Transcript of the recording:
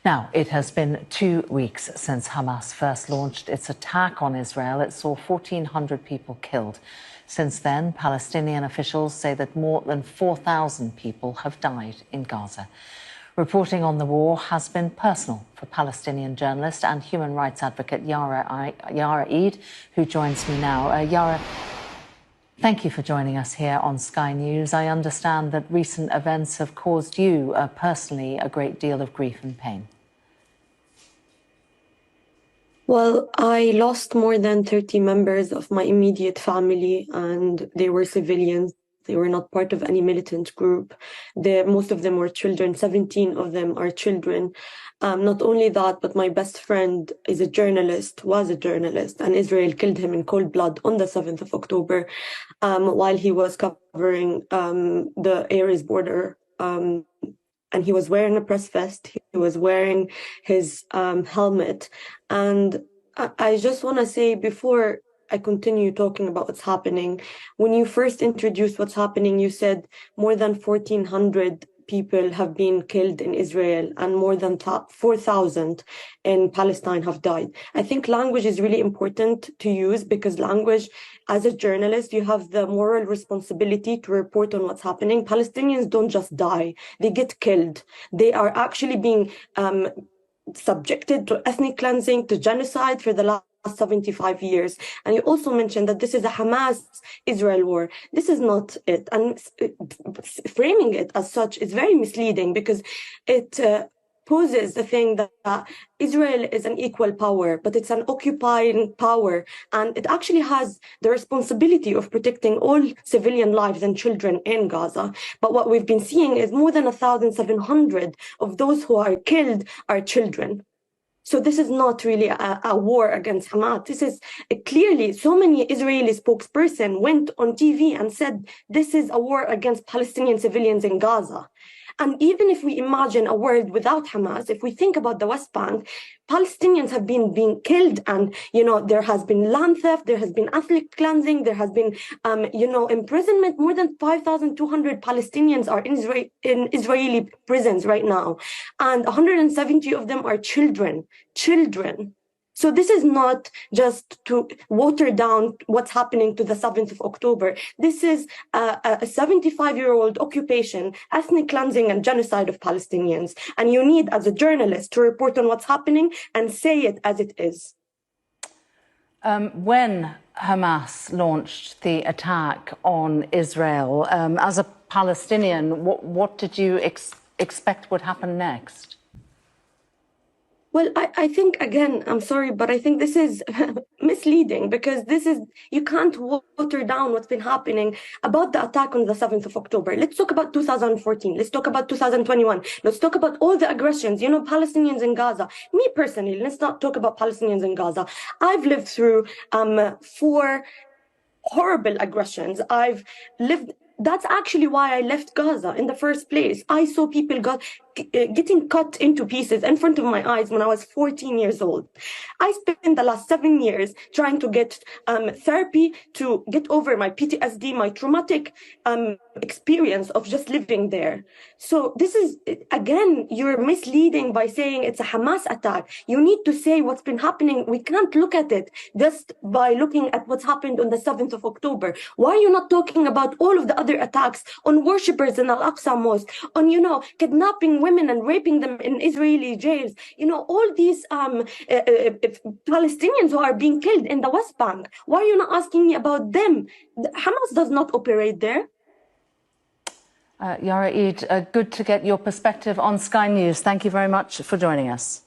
Now, it has been 2 weeks since Hamas first launched its attack on Israel. It saw 1,400 people killed. Since then, Palestinian officials say that more than 4,000 people have died in Gaza. Reporting on the war has been personal for Palestinian journalist and human rights advocate Yara Eid, who joins me now. Yara, thank you for joining us here on Sky News. I understand that recent events have caused you personally a great deal of grief and pain. Well, I lost more than 30 members of my immediate family, and they were civilians. They were not part of any militant group. Most of them were children. 17 of them are children. Not only that, but my best friend is a journalist, was a journalist, and Israel killed him in cold blood on the 7th of October while he was covering the Ares border. And he was wearing a press vest. He was wearing his helmet. And I just want to say, before I continue talking about what's happening, when you first introduced what's happening, you said more than 1,400 people have been killed in Israel and more than 4,000 in Palestine have died. I think language is really important to use, because language, as a journalist, you have the moral responsibility to report on what's happening. Palestinians don't just die, they get killed. They are actually being subjected to ethnic cleansing, to genocide for the last 75 years. And you also mentioned that this is a Hamas-Israel war. This is not it. And framing it as such is very misleading, because it poses the thing that Israel is an equal power, but it's an occupying power, and it actually has the responsibility of protecting all civilian lives and children in Gaza. But what we've been seeing is more than 1,700 of those who are killed are children. So this is not really a war against Hamas. This is clearly, so many Israeli spokesperson went on TV and said this is a war against Palestinian civilians in Gaza. And even if we imagine a world without Hamas, if we think about the West Bank, Palestinians have been being killed, and there has been land theft, there has been ethnic cleansing, there has been imprisonment. More than 5,200 Palestinians are in Israeli prisons right now, and 170 of them are children. So this is not just to water down what's happening to the 7th of October. This is a 75-year-old occupation, ethnic cleansing and genocide of Palestinians. And you need, as a journalist, to report on what's happening and say it as it is. When Hamas launched the attack on Israel, as a Palestinian, what did you expect would happen next? Well, I think, again, I'm sorry, but I think this is misleading, because you can't water down what's been happening about the attack on the 7th of October. Let's talk about 2014. Let's talk about 2021. Let's talk about all the aggressions, Palestinians in Gaza. Me personally, let's not talk about Palestinians in Gaza. I've lived through 4 horrible aggressions. That's actually why I left Gaza in the first place. I saw people getting cut into pieces in front of my eyes when I was 14 years old. I spent the last 7 years trying to get therapy to get over my PTSD, my traumatic experience of just living there. So this is, again, you're misleading by saying it's a Hamas attack. You need to say what's been happening. We can't look at it just by looking at what's happened on the 7th of October. Why are you not talking about all of the other attacks on worshippers in Al-Aqsa Mosque, on, kidnapping women and raping them in Israeli jails, all these Palestinians who are being killed in the West Bank? Why are you not asking me about them? Hamas does not operate there. Yara Eid, good to get your perspective on Sky News. Thank you very much for joining us.